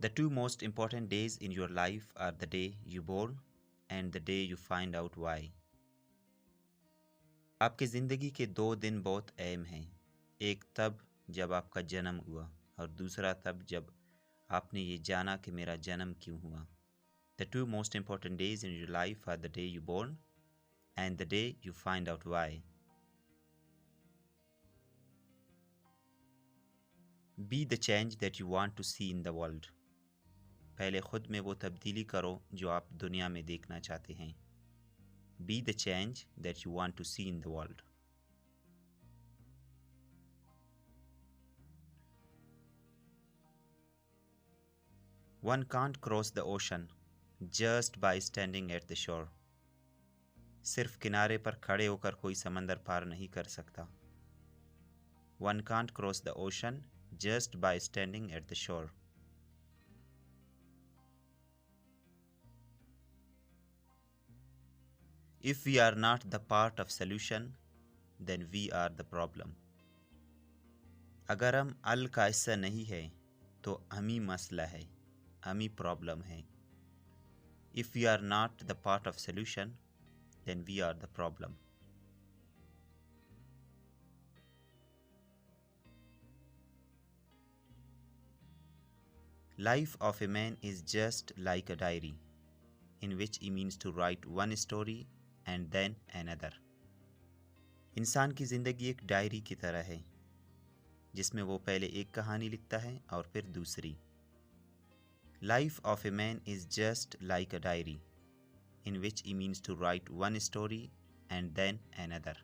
The two most important days in your life are the day you born and the day you find out why. आपकी ज़िंदगी के 2 दिन बहुत अहम हैं। एक तब जब आपका जन्म हुआ और दूसरा तब जब आपने ये जाना कि मेरा जन्म क्यों हुआ। The two most important days in your life are the day you born and the day you find out why. Be the change that you want to see in the world. पहले खुद में वो तब्दीली करो जो आप दुनिया में देखना चाहते हैं। Be the change that you want to see in the world. One can't cross the ocean just by standing at the shore. सिर्फ किनारे पर खड़े होकर कोई समंदर पार नहीं कर सकता। One can't cross the ocean just by standing at the shore. If we are not the part of solution, then we are the problem. अगर हम अल का हिस्सा नहीं है तो हम ही मसला है, हम ही प्रॉब्लम है। If we are not the part of solution, then we are the problem. Life of a man is just like a diary, in which he means to write one story and then another. इंसान की ज़िंदगी एक diary की तरह है जिसमें वो पहले एक कहानी लिखता है और फिर दूसरी। Life of a man is just like a diary, in which he means to write one story and then another.